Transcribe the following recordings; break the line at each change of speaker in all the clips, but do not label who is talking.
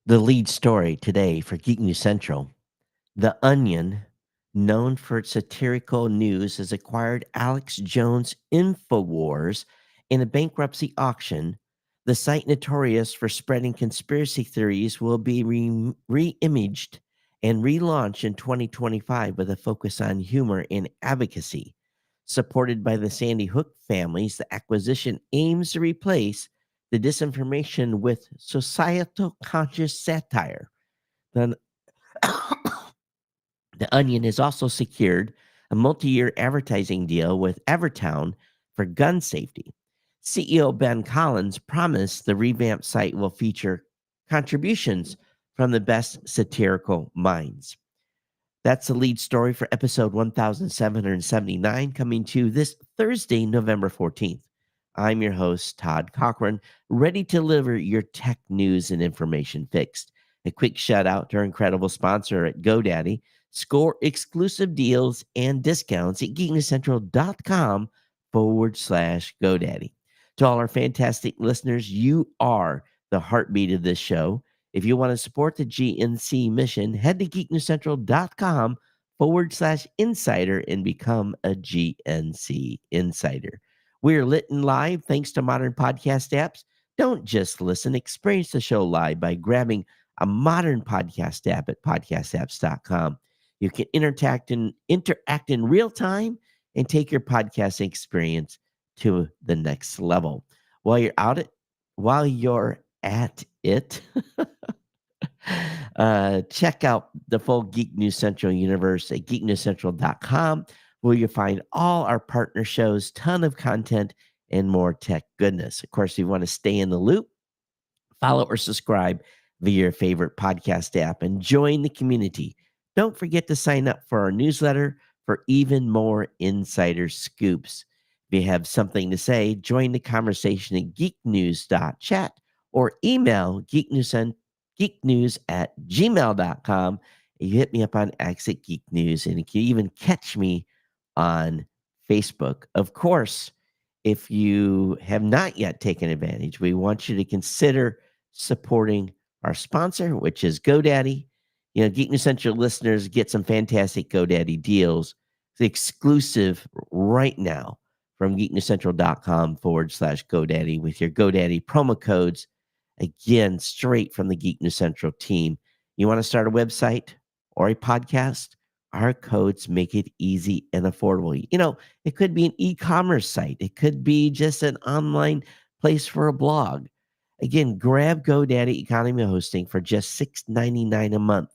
The lead story today for Geek News Central: The Onion, known for its satirical news, has acquired Alex Jones Infowars in a bankruptcy auction. The site, notorious for spreading conspiracy theories, will be reimaged and relaunched in 2025 with a focus on humor and advocacy. Supported by the Sandy Hook families, the acquisition aims to replace the disinformation with societal conscious satire. The The Onion has also secured a multi year advertising deal with Everytown for gun safety. CEO Ben Collins promised the revamped site will feature contributions from the best satirical minds. That's the lead story for episode 1779, coming to this Thursday, November 14th. I'm your host, Todd Cochran, ready to deliver your tech news and information fixed. A quick shout out to our incredible sponsor at GoDaddy. Score exclusive deals and discounts at geeknewscentral.com/GoDaddy. To all our fantastic listeners, you are the heartbeat of this show. If you want to support the GNC mission, head to geeknewscentral.com/insider and become a GNC insider. We're lit and live thanks to modern podcast apps. Don't just listen, experience the show live by grabbing a modern podcast app at podcastapps.com. You can interact in real time and take your podcasting experience to the next level. While you're out it, while you're at it, check out the full Geek News Central universe at geeknewscentral.com, where you'll find all our partner shows, ton of content, and more tech goodness. Of course, if you want to stay in the loop, follow or subscribe via your favorite podcast app and join the community. Don't forget to sign up for our newsletter for even more insider scoops. If you have something to say, join the conversation at geeknews.chat or email geeknews@gmail.com. You hit me up on X at Geek News, and you can even catch me on Facebook. Of course, if you have not yet taken advantage, we want you to consider supporting our sponsor, which is GoDaddy. Geek News Central listeners get some fantastic GoDaddy deals. It's exclusive right now from geeknewscentral.com/GoDaddy with your GoDaddy promo codes. Again, straight from the Geek News Central team. You want to start a website or a podcast? Our codes make it easy and affordable. It could be an e-commerce site. It could be just an online place for a blog. Again, grab GoDaddy Economy Hosting for just $6.99 a month.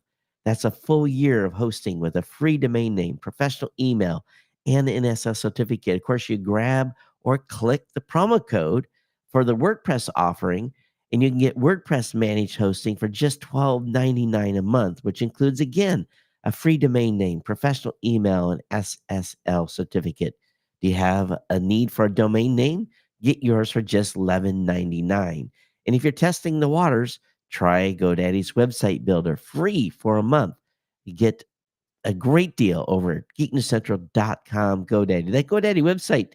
That's a full year of hosting with a free domain name, professional email, and an NSS certificate. Of course, you grab or click the promo code for the WordPress offering, and you can get WordPress managed hosting for just $12.99 a month, which includes, again, a free domain name, professional email, and SSL certificate. Do you have a need for a domain name? Get yours for just $11.99. And if you're testing the waters, try GoDaddy's website builder free for a month. You get a great deal over at geeknewscentral.com GoDaddy. That GoDaddy website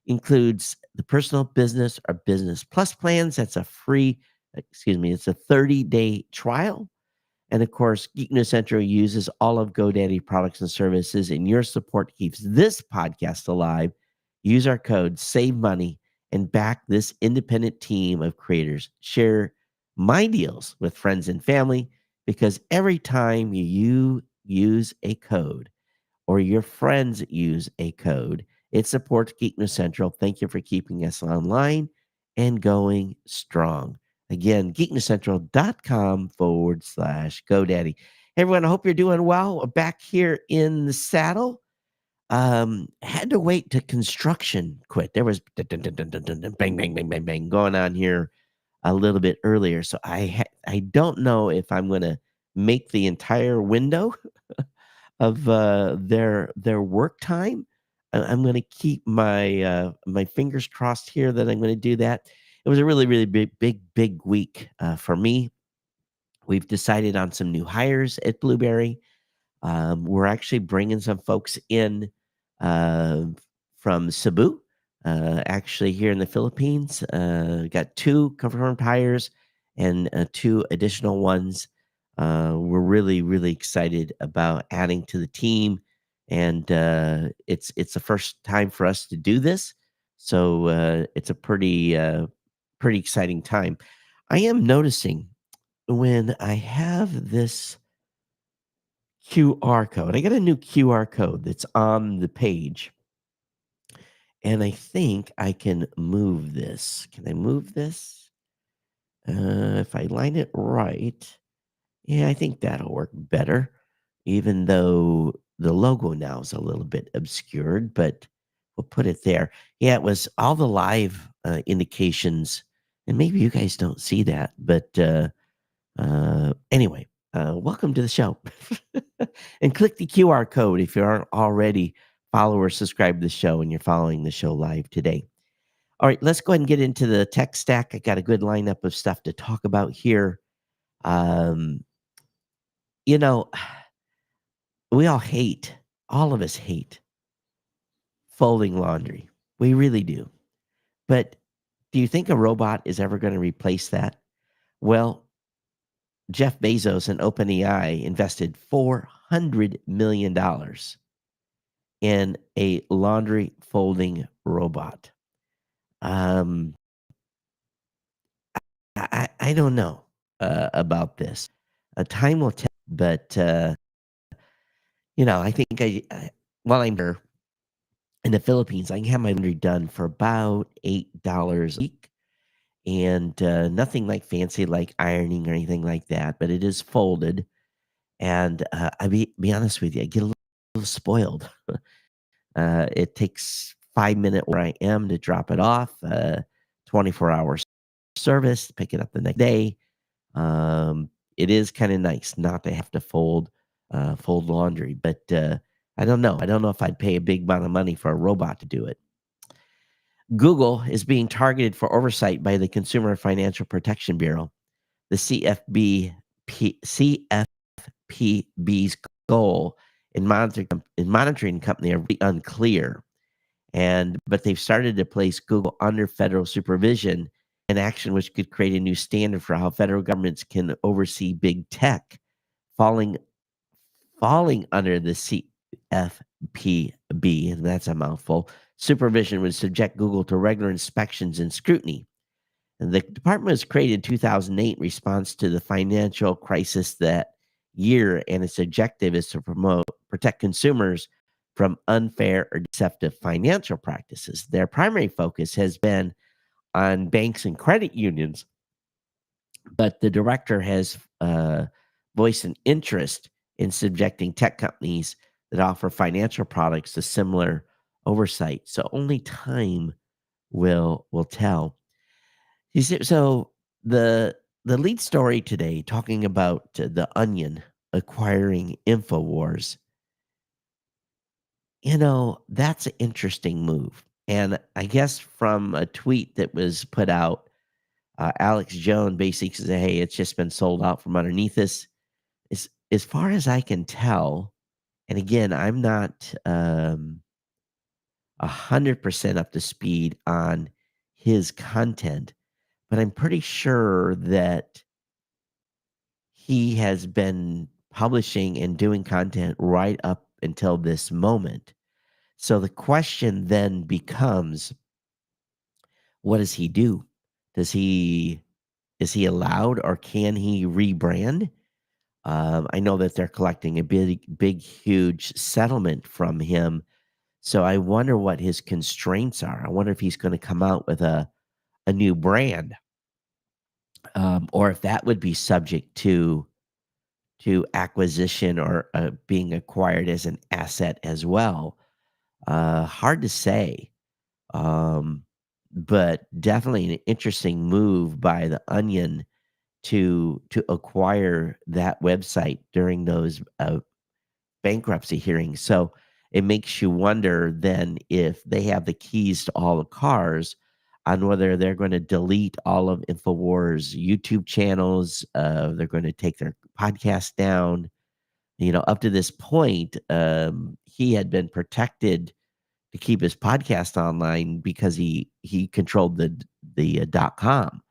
includes the personal, business, or business plus plans. That's it's a 30-day trial. And of course, Geek News Central uses all of GoDaddy products and services, and your support keeps this podcast alive. Use our code, save money, and back this independent team of creators. Share my deals with friends and family, because every time you use a code or your friends use a code, it supports Geek News Central. Thank you for keeping us online and going strong. Again, geeknewscentral.com/GoDaddy. Hey, everyone, I hope you're doing well. We're back here in the saddle. Had to wait to construction quit. There was bang, bang, bang, bang, bang going on here a little bit earlier. So I don't know if I'm going to make the entire window of their work time. I'm going to keep my fingers crossed here that I'm going to do that. It was a really, really big week for me. We've decided on some new hires at Blueberry. We're actually bringing some folks in uh, from Cebu, actually here in the Philippines. Got two confirmed hires, and 2 additional ones. We're really, really excited about adding to the team, and it's the first time for us to do this, so it's a pretty exciting time. I am noticing when I have this QR code, I got a new QR code that's on the page, and I think I can move this. Can I move this? If I line it right, yeah, I think that'll work better, even though the logo now is a little bit obscured, but we'll put it there. Yeah, it was all the live indications, and maybe you guys don't see that, but anyway, welcome to the show. And click the QR code if you aren't already follow or subscribe to the show and you're following the show live today. All right, let's go ahead and get into the tech stack. I got a good lineup of stuff to talk about here. Um, you know, we all of us hate folding laundry. We really do. But do you think a robot is ever going to replace that? Well, Jeff Bezos and OpenAI invested $400 million in a laundry folding robot. Um, I don't know about this. Time will tell, but I think while I'm here in the Philippines, I can have my laundry done for about $8 a week, and nothing like fancy like ironing or anything like that. But it is folded, and be honest with you, I get a little spoiled. It takes 5 minutes where I am to drop it off. 24 hours service, pick it up the next day. Um, it is kind of nice not to have to fold laundry, but I don't know. I don't know if I'd pay a big amount of money for a robot to do it. Google is being targeted for oversight by the Consumer Financial Protection Bureau. The CFPB's goal in monitoring company are really unclear, but they've started to place Google under federal supervision, an action which could create a new standard for how federal governments can oversee big tech, falling under the CFPB, and that's a mouthful. Supervision would subject Google to regular inspections and scrutiny. And the department was created in 2008 in response to the financial crisis that year, and its objective is to protect consumers from unfair or deceptive financial practices. Their primary focus has been on banks and credit unions, but the director has voiced an interest in subjecting tech companies that offer financial products to similar oversight. So only time will tell. So the lead story today, talking about the Onion acquiring Infowars, that's an interesting move. And I guess from a tweet that was put out, Alex Jones basically said, "Hey, it's just been sold out from underneath us." As far as I can tell, and again, I'm not 100% up to speed on his content, but I'm pretty sure that he has been publishing and doing content right up until this moment. So the question then becomes, what does he do? Does he is he allowed, or can he rebrand? I know that they're collecting a big, huge settlement from him. So I wonder what his constraints are. I wonder if he's going to come out with a new brand, or if that would be subject to acquisition, or being acquired as an asset as well. Hard to say, um, but definitely an interesting move by the Onion to acquire that website during those bankruptcy hearings. So it makes you wonder then if they have the keys to all the cars, on whether they're going to delete all of Infowars YouTube channels. They're going to take their podcast down. Up to this point, he had been protected to keep his podcast online because he controlled the .com.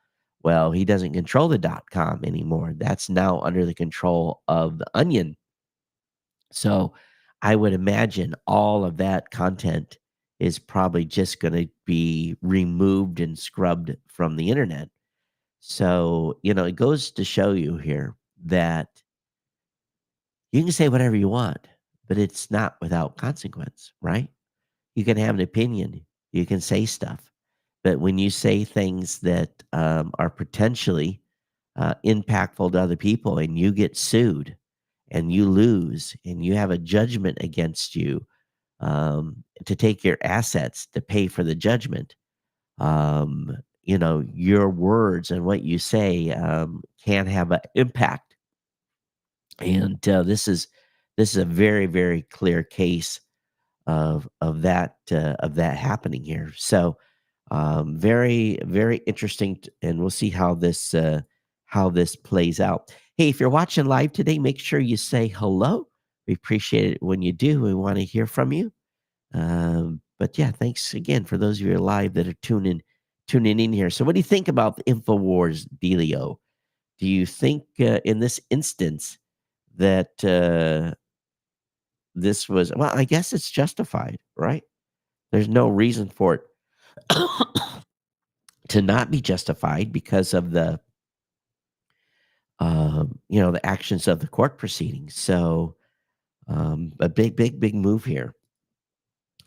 Well, he doesn't control the .com anymore. That's now under the control of the Onion. So I would imagine all of that content is probably just going to be removed and scrubbed from the internet. So, it goes to show you here that you can say whatever you want, but it's not without consequence, right? You can have an opinion, you can say stuff, but when you say things that are potentially impactful to other people and you get sued and you lose and you have a judgment against you, to take your assets to pay for the judgment, your words and what you say can have an impact. And this is a very, very clear case of that happening here. So very, very interesting, and we'll see how this plays out. Hey, if you're watching live today, make sure you say hello. We appreciate it when you do. We want to hear from you. But yeah, thanks again for those of you live that are tuning in here. So, what do you think about the Infowars dealio? Do you think in this instance that this was, well, I guess it's justified, right? There's no reason for it to not be justified because of the actions of the court proceedings. So, a big, big, big move here.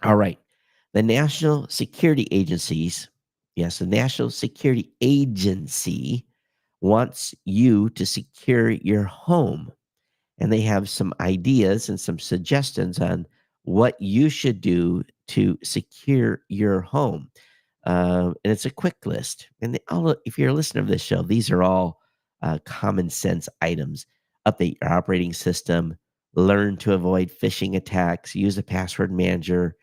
All right. The National Security Agencies, yes, the National Security Agency wants you to secure your home. And they have some ideas and some suggestions on what you should do to secure your home. And it's a quick list. And if you're a listener of this show, these are all common sense items. Update your operating system, learn to avoid phishing attacks, use a password manager,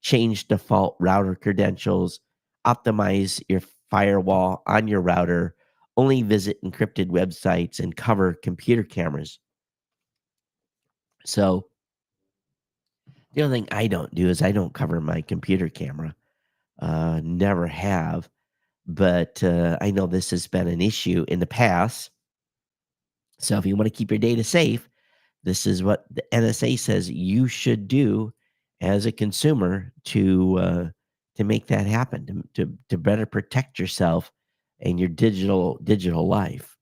change default router credentials, optimize your firewall on your router, only visit encrypted websites, and cover computer cameras. So the only thing I don't do is I don't cover my computer camera. Never have. But I know this has been an issue in the past. So if you want to keep your data safe, this is what the NSA says you should do as a consumer to make that happen, to better protect yourself and your digital life.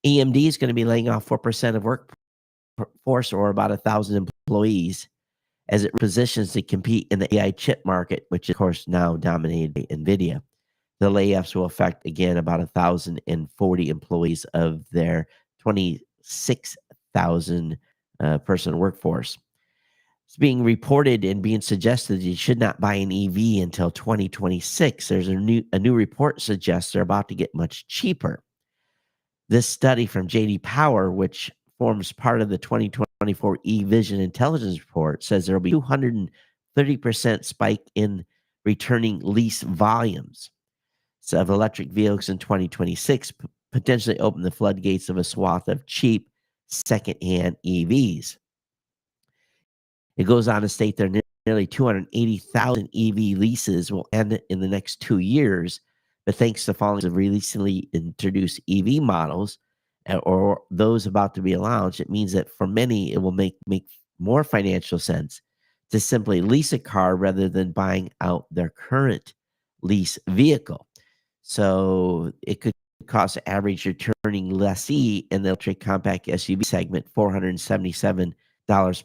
AMD is going to be laying off 4% of workforce, or about 1,000 employees, as it positions to compete in the AI chip market, which is, of course, now dominated by NVIDIA. The layoffs will affect, again, about 1,040 employees of their 26,000 person workforce. It's being reported and being suggested that you should not buy an EV until 2026. There's a new report suggests they're about to get much cheaper. This study from JD Power, which forms part of the 2024 E-Vision Intelligence Report, says there will be 230% spike in returning lease volumes of electric vehicles in 2026, potentially open the floodgates of a swath of cheap secondhand EVs. It goes on to state there nearly 280,000 EV leases will end in the next 2 years, but thanks to falling of recently introduced EV models or those about to be launched, it means that for many it will make more financial sense to simply lease a car rather than buying out their current lease vehicle. So it could cost the average returning lessee in the electric compact SUV segment $477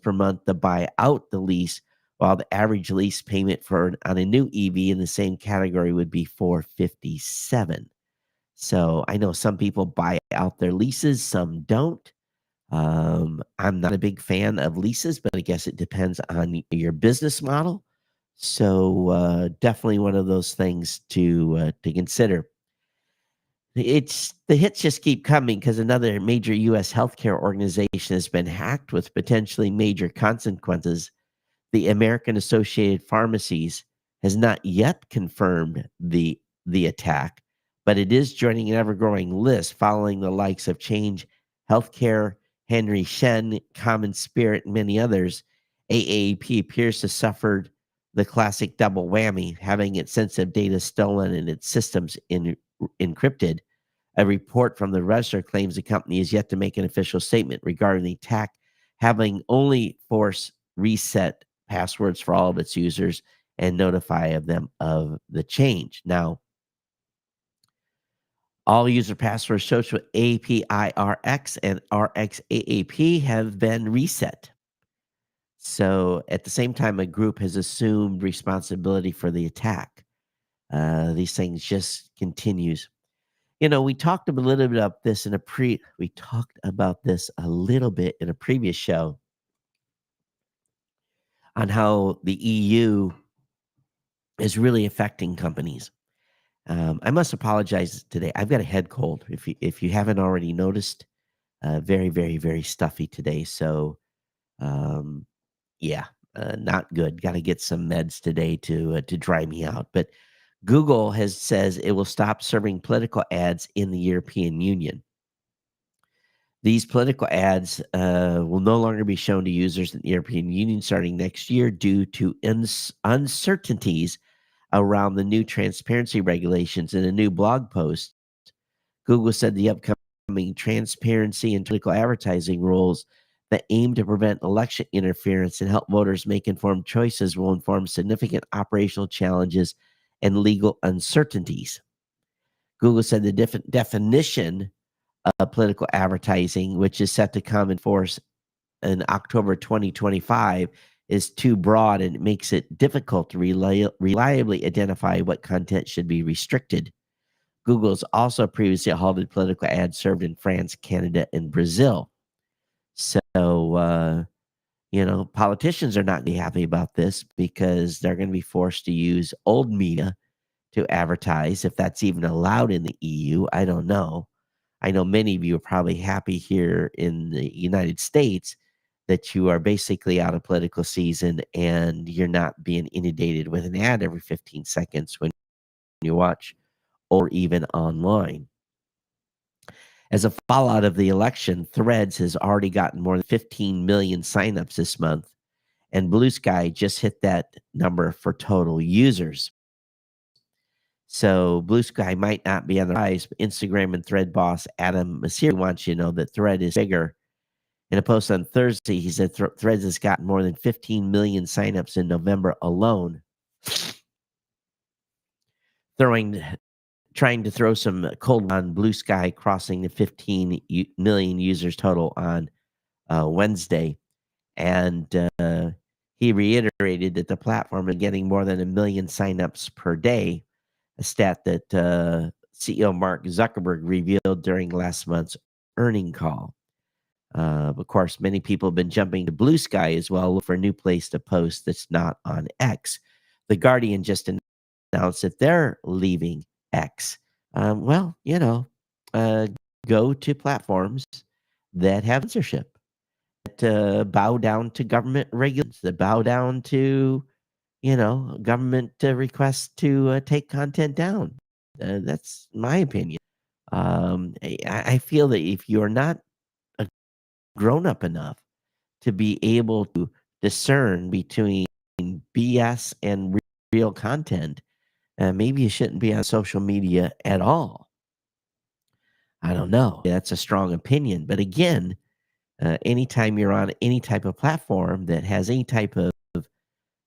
per month to buy out the lease, while the average lease payment on a new EV in the same category would be $457. So I know some people buy out their leases, some don't. I'm not a big fan of leases, but I guess it depends on your business model. So definitely one of those things to consider. The hits just keep coming because another major U.S. healthcare organization has been hacked with potentially major consequences. The American Associated Pharmacies has not yet confirmed the attack, but it is joining an ever-growing list following the likes of Change Healthcare, Henry Shen, Common Spirit, and many others. AAP appears to have suffered the classic double whammy, having its sensitive data stolen and its systems encrypted. A report from the register claims the company is yet to make an official statement regarding the attack, having only force reset passwords for all of its users and notify them of the change. Now, all user passwords associated with APIRX and RXAAP have been reset. So at the same time, a group has assumed responsibility for the attack. These things just continues. We talked a little bit about this we talked about this a little bit in a previous show on how the EU is really affecting companies. I must apologize today. I've got a head cold. If you haven't already noticed, very, very, very stuffy today. So, um, yeah, not good. Got to get some meds today to dry me out. But Google says it will stop serving political ads in the European Union. These political ads will no longer be shown to users in the European Union starting next year due to uncertainties around the new transparency regulations. In a new blog post, Google said the upcoming transparency and political advertising rules that aim to prevent election interference and help voters make informed choices will inform significant operational challenges and legal uncertainties. Google said the definition political advertising, which is set to come in force in October 2025, is too broad and it makes it difficult to reliably identify what content should be restricted. Google's also previously halted political ads served in France, Canada, and Brazil. So, politicians are not going to be happy about this because they're going to be forced to use old media to advertise, if that's even allowed in the EU. I don't know. I know many of you are probably happy here in the United States that you are basically out of political season and you're not being inundated with an ad every 15 seconds when you watch or even online. As a fallout of the election, Threads has already gotten more than 15 million signups this month, and Blue Sky just hit that number for total users. So Blue Sky might not be on the rise, but Instagram and Thread boss Adam Mosseri wants you to know that Thread is bigger. In a post on Thursday, he said Threads has gotten more than 15 million signups in November alone. Trying to throw some cold on Blue Sky, crossing the 15 million users total on Wednesday. And he reiterated that the platform is getting more than 1 million signups per day, a stat that CEO Mark Zuckerberg revealed during last month's earning call. Of course, many people have been jumping to Blue Sky as well, look for a new place to post that's not on X. The Guardian just announced that they're leaving X. Well, go to platforms that have censorship, that bow down to government regulations, that bow down to, government requests to take content down. That's my opinion. I feel that if you're not grown up enough to be able to discern between BS and real content, maybe you shouldn't be on social media at all. I don't know. That's a strong opinion. But again, anytime you're on any type of platform that has any type of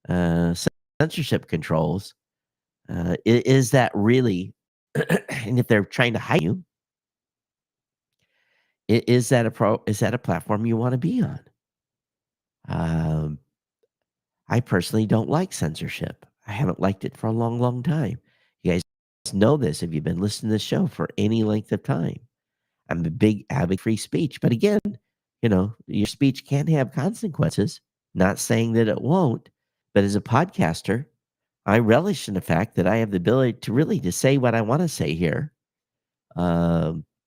uh, censorship controls, is that really, and if they're trying to hide you, is that a platform you want to be on? Um, I personally don't like censorship. I haven't liked it for a long, long time. You guys know this if you've been listening to the show for any length of time. I'm a big advocate of free speech. But again, your speech can have consequences. Not saying that it won't. But as a podcaster, I relish in the fact that I have the ability to say what I want to say here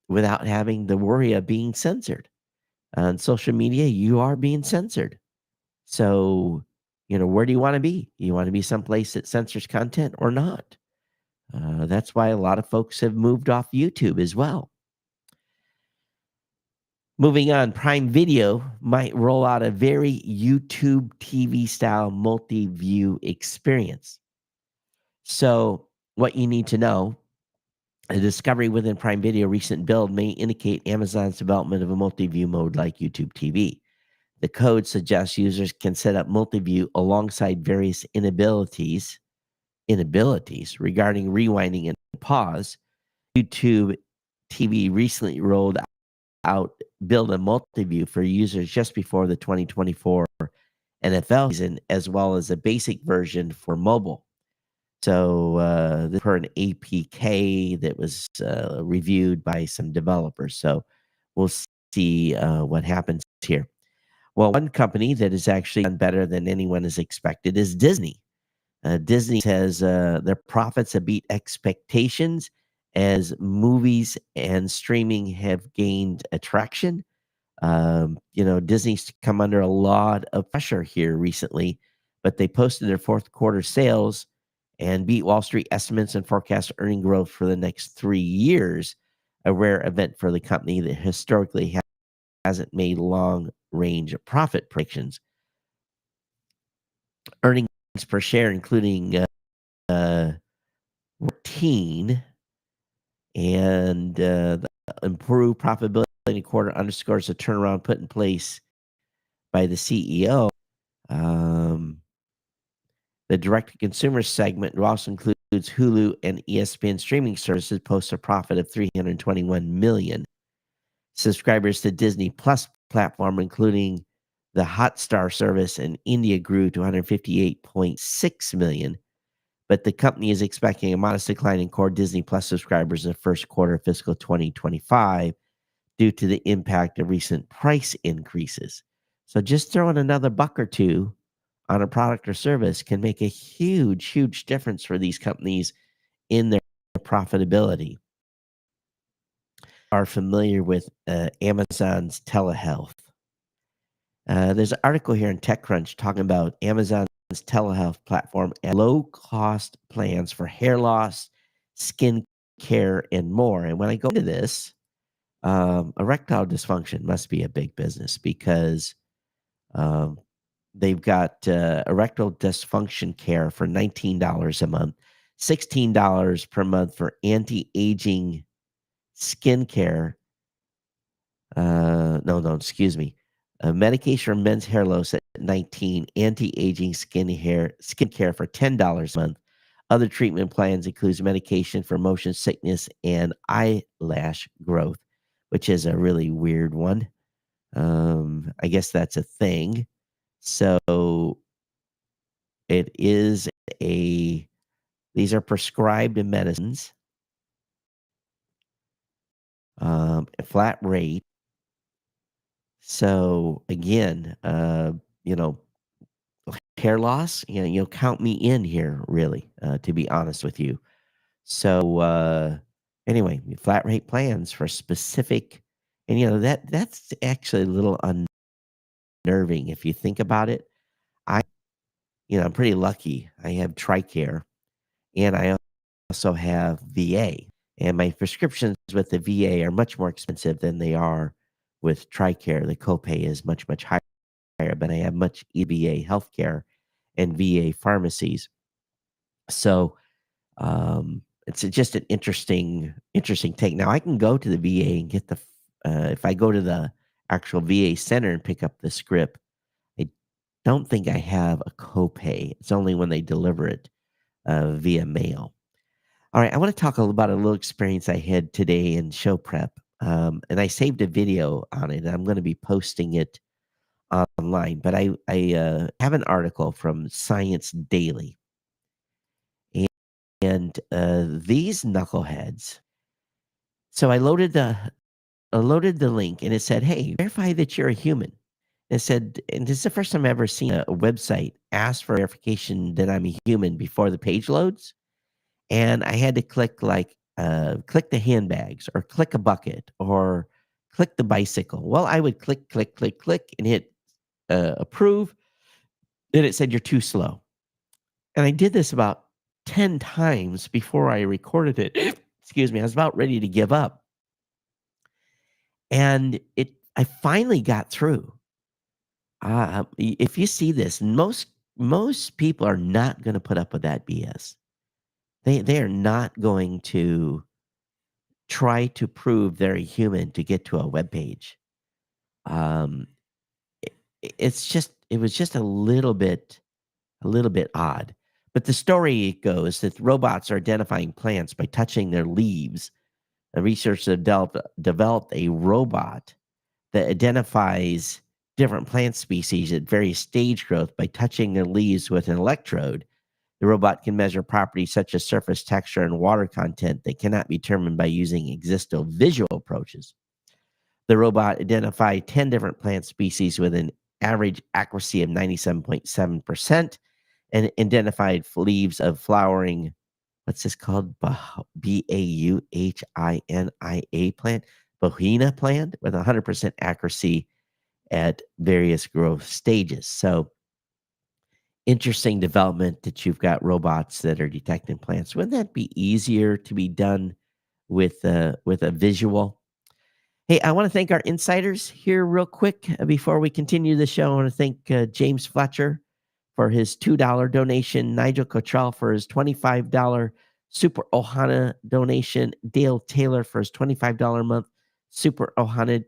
without having the worry of being censored. On social media, you are being censored. So, where do you want to be? You want to be someplace that censors content or not? That's why a lot of folks have moved off YouTube as well. Moving on, Prime Video might roll out a very YouTube TV style multi-view experience. So, what you need to know A discovery within Prime Video recent build may indicate Amazon's development of a multi-view mode like YouTube TV. The code suggests users can set up multi-view alongside various inabilities regarding rewinding and pause. YouTube TV recently rolled out build a multi-view for users just before the 2024 NFL season, as well as a basic version for mobile. So this per an APK that was reviewed by some developers. So we'll see what happens here. Well, one company that has actually done better than anyone has expected is Disney. Disney says their profits have beat expectations as movies and streaming have gained attraction. Disney's come under a lot of pressure here recently, but they posted their fourth quarter sales and beat Wall Street estimates and forecast earning growth for the next 3 years, a rare event for the company that historically hasn't made long range profit predictions. Earnings per share, including 14 and the improved profitability in the quarter underscores the turnaround put in place by the CEO. The direct-to-consumer segment, which also includes Hulu and ESPN streaming services, posts a profit of $321 million. Subscribers to Disney Plus platform, including the Hotstar service in India, grew to 158.6 million. But the company is expecting a modest decline in core Disney Plus subscribers in the first quarter of fiscal 2025 due to the impact of recent price increases. So just throwing another buck or two on a product or service can make a huge, huge difference for these companies in their profitability. Are familiar with Amazon's telehealth. There's an article here in TechCrunch talking about Amazon's telehealth platform and low-cost plans for hair loss, skin care, and more. And when I go into this, erectile dysfunction must be a big business because um, they've got erectile dysfunction care for $19 a month, $16 per month for anti-aging skin care. No, excuse me. Medication for men's hair loss at 19, anti-aging skin care for $10 a month. Other treatment plans includes medication for motion sickness and eyelash growth, which is a really weird one. I guess that's a thing. So it is these are prescribed medicines, a flat rate. So again, hair loss, count me in here, really, to be honest with you. So anyway, flat rate plans for specific, and that's actually a little unnerving if you think about it. I, I'm pretty lucky. I have TRICARE, and I also have VA, and my prescriptions with the VA are much more expensive than they are with TRICARE. The copay is much, much higher, but I have much VA healthcare and VA pharmacies. So it's just an interesting take. Now I can go to the VA and get if I go to the actual VA center and pick up the script, I don't think I have a copay. It's only when they deliver it via mail. All right, I want to talk about a little experience I had today in show prep, and I saved a video on it. And I'm going to be posting it online, but I have an article from Science Daily, and these knuckleheads. So I loaded the link, and it said, "Hey, verify that you're a human." It said, and this is the first time I've ever seen a website ask for verification that I'm a human before the page loads. And I had to click click the handbags or click a bucket or click the bicycle. Well, I would click, click, click, click and hit approve. Then it said, "You're too slow." And I did this about 10 times before I recorded it. Excuse me. I was about ready to give up. And I finally got through. If you see this, most people are not going to put up with that BS. They are not going to try to prove they're a human to get to a web page. Um, it was just a little bit odd. But the story goes that robots are identifying plants by touching their leaves. A researcher developed a robot that identifies different plant species at various stage growth by touching their leaves with an electrode. The robot can measure properties such as surface texture and water content that cannot be determined by using existing visual approaches. The robot identified 10 different plant species with an average accuracy of 97.7% and identified leaves of flowering, what's this called? Bauhinia plant, Bohina plant with 100% accuracy at various growth stages. So interesting development that you've got robots that are detecting plants. Wouldn't that be easier to be done with a visual? Hey, I want to thank our insiders here real quick before we continue the show. I want to thank James Fletcher for his $2 donation, Nigel Cottrell for his $25 Super Ohana donation, Dale Taylor for his $25 a month Super Ohana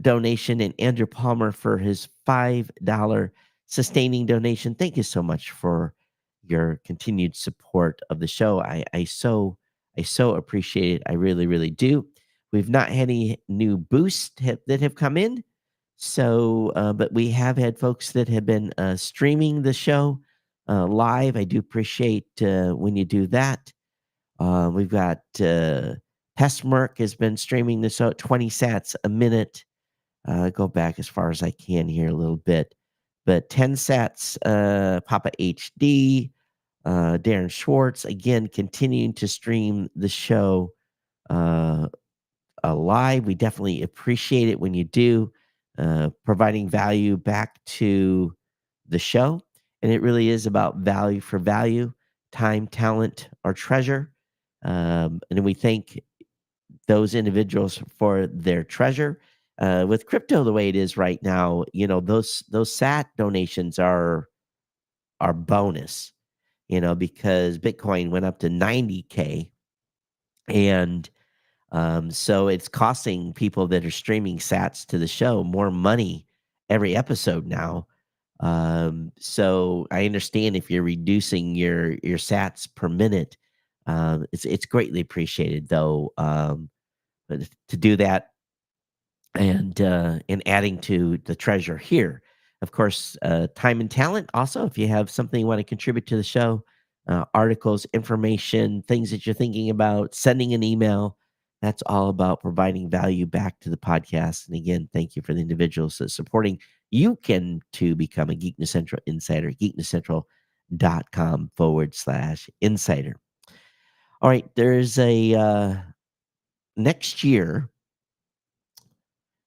donation, and Andrew Palmer for his $5 sustaining donation. Thank you so much for your continued support of the show. I so appreciate it. I really, really do. We've not had any new boosts that have come in. So, but we have had folks that have been streaming the show live. I do appreciate when you do that. We've got Pestmerk has been streaming this out 20 sats a minute. Go back as far as I can here a little bit. But 10 sats, Papa HD, Darren Schwartz, again, continuing to stream the show live. We definitely appreciate it when you do, providing value back to the show. And it really is about value for value, time, talent, or treasure. And we thank those individuals for their treasure. With crypto the way it is right now, those SAT donations are bonus, because Bitcoin went up to 90K, and so it's costing people that are streaming sats to the show more money every episode now. So I understand if you're reducing your sats per minute, it's greatly appreciated though. But to do that and adding to the treasure here. Of course, time and talent. Also, if you have something you want to contribute to the show, articles, information, things that you're thinking about, sending an email. That's all about providing value back to the podcast. And again, thank you for the individuals that supporting. You can too become a Geek News Central insider, geeknewscentral.com/insider. All right, there's a next year.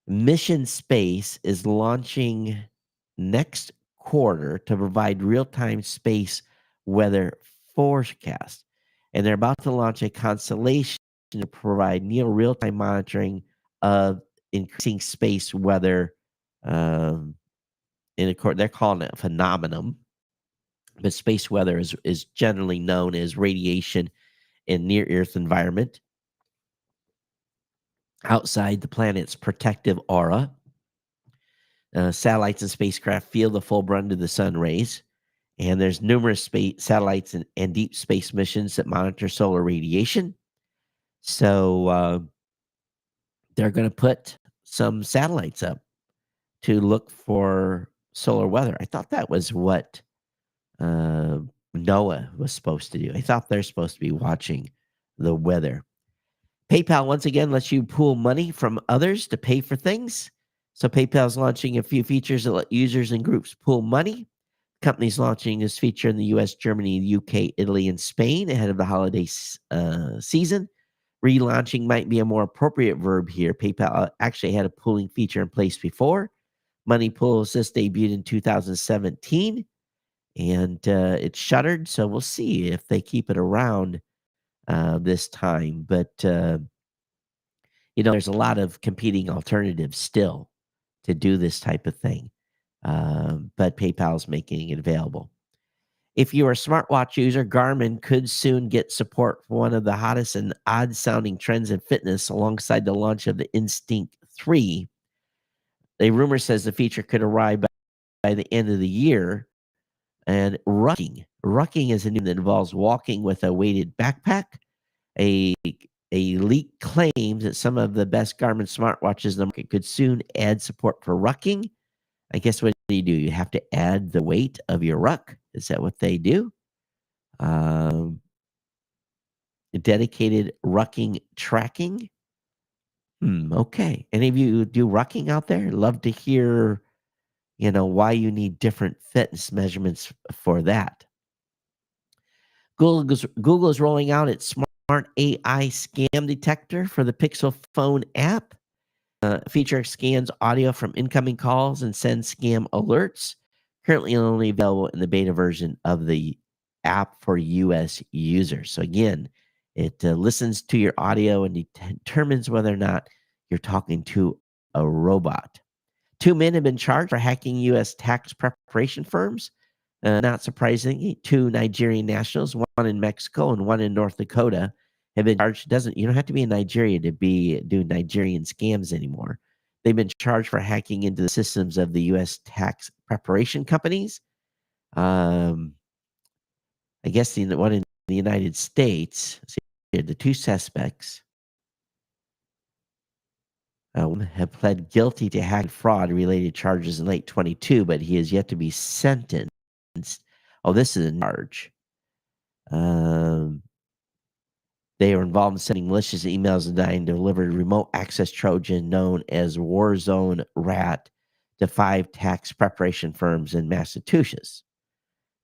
Mission Space is launching next quarter to provide real-time space weather forecast. And they're about to launch a constellation to provide near real-time monitoring of increasing space weather. They're calling it a phenomenon, but space weather is generally known as radiation in near-Earth environment outside the planet's protective aura. Satellites and spacecraft feel the full brunt of the sun rays, and there's numerous satellites and deep space missions that monitor solar radiation. So they're going to put some satellites up to look for solar weather. I thought that was what uh, NOAA was supposed to do. I thought they're supposed to be watching the weather. PayPal once again lets you pool money from others to pay for things. So PayPal is launching a few features that let users and groups pool money. Companies launching this feature in the US, Germany, the UK, Italy, and Spain ahead of the holiday season. Relaunching might be a more appropriate verb here. PayPal actually had a pooling feature in place before. Money Pool Assist debuted in 2017, and it's shuttered. So we'll see if they keep it around this time. But there's a lot of competing alternatives still to do this type of thing. But PayPal's making it available. If you are a smartwatch user, Garmin could soon get support for one of the hottest and odd sounding trends in fitness alongside the launch of the Instinct 3. A rumor says the feature could arrive by the end of the year. And rucking. Rucking is a new that involves walking with a weighted backpack. A leak claims that some of the best Garmin smartwatches in the market could soon add support for rucking. I guess what do? You have to add the weight of your ruck. Is that what they do? Dedicated rucking tracking. Okay. Any of you do rucking out there? Love to hear, why you need different fitness measurements for that. Google is rolling out its smart AI scam detector for the Pixel phone app. Feature scans audio from incoming calls and sends scam alerts. Currently only available in the beta version of the app for U.S. users. So again, it listens to your audio and determines whether or not you're talking to a robot. 2 men have been charged for hacking U.S. tax preparation firms. Not surprisingly, 2 Nigerian nationals, one in Mexico and one in North Dakota, have been charged. You don't have to be in Nigeria to be doing Nigerian scams anymore. They've been charged for hacking into the systems of the U.S. tax preparation companies. I guess the one in the United States, the 2 suspects have pled guilty to hack fraud-related charges in late 22, but he is yet to be sentenced. Oh, this is a charge. They are involved in sending malicious emails and denying delivered remote access Trojan known as Warzone Rat to 5 tax preparation firms in Massachusetts.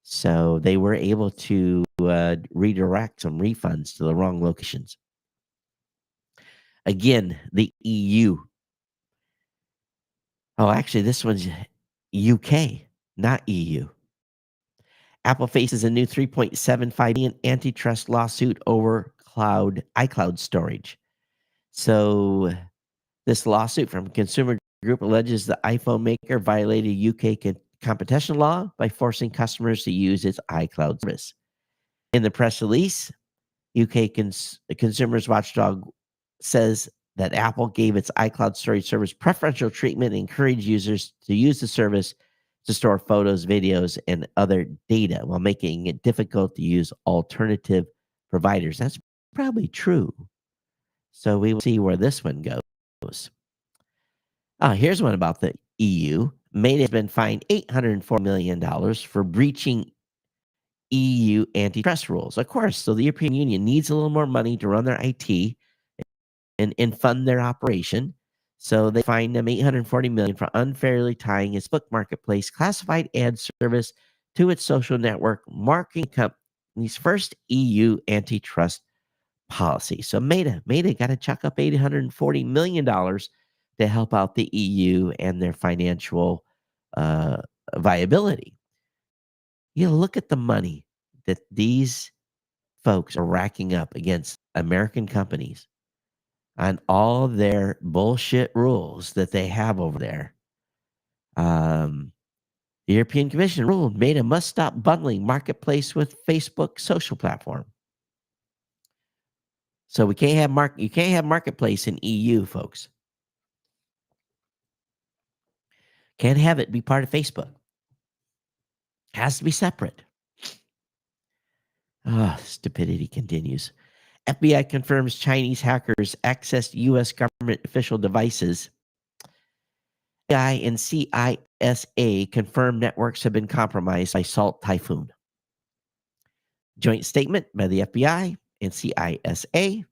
So they were able to redirect some refunds to the wrong locations. Again, the EU. Oh, actually, this one's UK, not EU. Apple faces a new $3.75 billion antitrust lawsuit over iCloud storage. So this lawsuit from Consumer Group alleges the iPhone maker violated UK competition law by forcing customers to use its iCloud service. In the press release, UK Consumers Watchdog says that Apple gave its iCloud storage service preferential treatment and encouraged users to use the service to store photos, videos, and other data while making it difficult to use alternative providers. That's probably true. So we will see where this one goes. Here's one about the EU. Meta has been fined $804 million for breaching EU antitrust rules. Of course, so the European Union needs a little more money to run their IT and fund their operation. So they fined them $840 million for unfairly tying its book marketplace classified ad service to its social network, marking the company's first EU antitrust policy. So Meta got to chuck up $840 million to help out the EU and their financial viability. You look at the money that these folks are racking up against American companies on all their bullshit rules that they have over there. The European Commission ruled Meta must stop bundling marketplace with Facebook social platform. So you can't have marketplace in EU, folks. Can't have it be part of Facebook. Has to be separate. Stupidity continues. FBI confirms Chinese hackers accessed U.S. government official devices. FBI and CISA confirmed networks have been compromised by Salt Typhoon. Joint statement by the FBI and CISA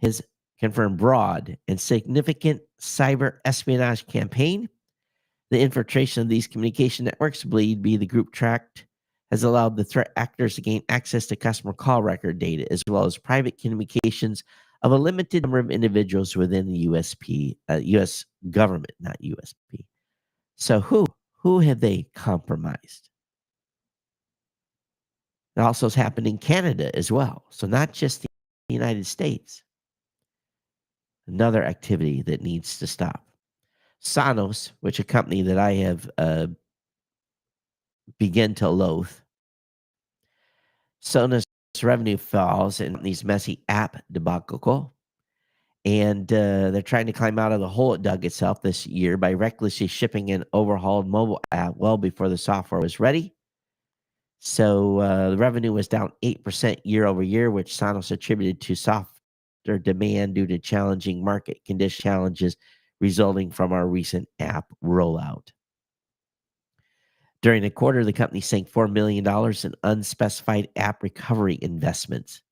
has confirmed broad and significant cyber espionage campaign. The infiltration of these communication networks, believed to be the group tracked, has allowed the threat actors to gain access to customer call record data as well as private communications of a limited number of individuals within the U.S. government, not USP. So who have they compromised? It also has happened in Canada as well. So not just the United States. Another activity that needs to stop. Sonos, which a company that I have begun to loathe, Sona's revenue falls in these messy app debacle. And they're trying to climb out of the hole it dug itself this year by recklessly shipping an overhauled mobile app well before the software was ready. So the revenue was down 8% year over year, which Sonos attributed to softer demand due to challenging market condition challenges resulting from our recent app rollout. During the quarter, the company sank $4 million in unspecified app recovery investments.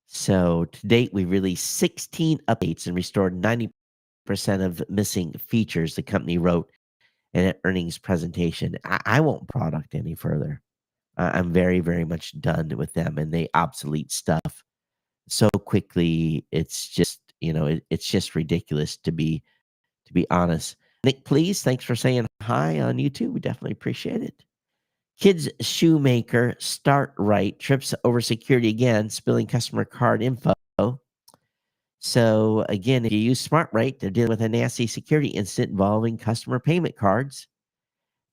So to date, we released 16 updates and restored 90% of missing features, the company wrote in an earnings presentation. I won't product any further. I'm very, very much done with them, and they obsolete stuff so quickly. It's just, it's just ridiculous to be honest. Nick, please, thanks for saying hi on YouTube. We definitely appreciate it. Kids shoemaker Start Right trips over security again, spilling customer card info. So again, if you use Smart Right, they're dealing with a nasty security incident involving customer payment cards.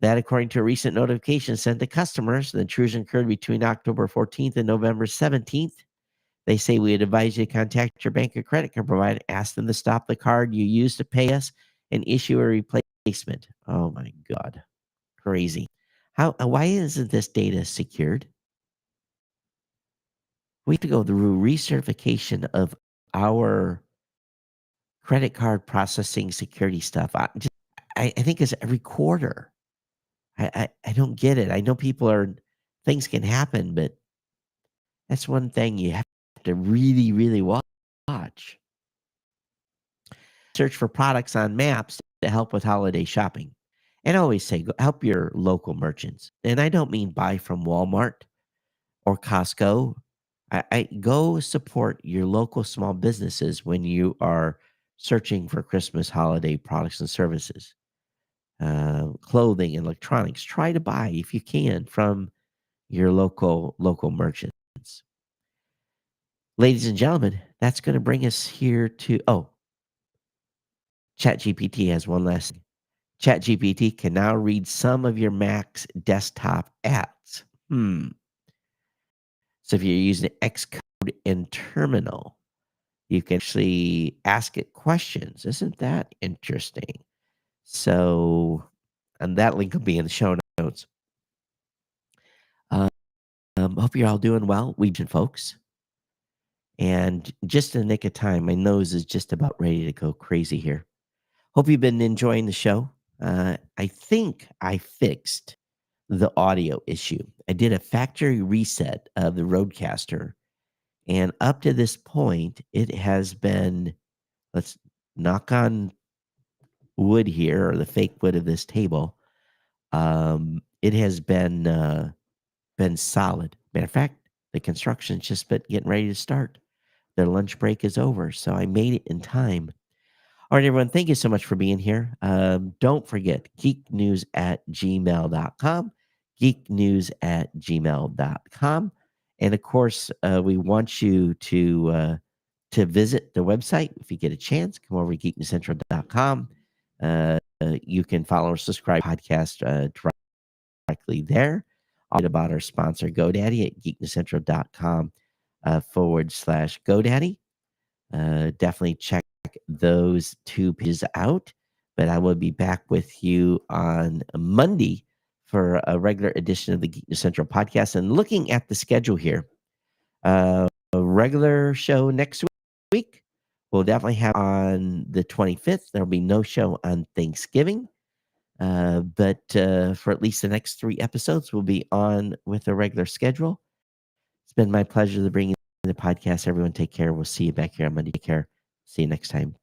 That, according to a recent notification sent to customers, the intrusion occurred between October 14th and November 17th. They say we would advise you to contact your bank or credit card provider, ask them to stop the card you used to pay us, and issue a replacement. Oh my God, crazy! Why isn't this data secured? We have to go through recertification of our credit card processing security stuff. I think it's every quarter. I don't get it. I know things can happen, but that's one thing you have to really, really watch. Search for products on maps to help with holiday shopping. And I always say, help your local merchants. And I don't mean buy from Walmart or Costco. I go support your local small businesses when you are searching for Christmas holiday products and services, clothing and electronics. Try to buy, if you can, from your local merchants. Ladies and gentlemen, that's going to bring us here to ChatGPT has one last thing. ChatGPT can now read some of your Mac's desktop apps. So if you're using Xcode and Terminal, you can actually ask it questions. Isn't that interesting? So, and that link will be in the show notes. Hope you're all doing well, folks. And just in the nick of time, my nose is just about ready to go crazy here. Hope you've been enjoying the show. I think I fixed the audio issue. I did a factory reset of the Rodecaster, and up to this point, it has been, let's knock on wood here, or the fake wood of this table. It has been solid. Matter of fact, the construction's just been getting ready to start. Their lunch break is over, so I made it in time. All right, everyone, thank you so much for being here. Don't forget, geeknews@gmail.com, geeknews@gmail.com. And of course, we want you to visit the website. If you get a chance, come over to geeknewscentral.com. You can follow or subscribe podcast directly there. About our sponsor, GoDaddy, at geeknewscentral.com /GoDaddy. Definitely check those two pages out. But I will be back with you on Monday for a regular edition of the Geek News Central podcast. And looking at the schedule here, a regular show next week. We'll definitely have on the 25th. There'll be no show on Thanksgiving. But for at least the next 3 episodes, we'll be on with a regular schedule. It's been my pleasure to bring you the podcast. Everyone take care. We'll see you back here on Monday. Take care. See you next time.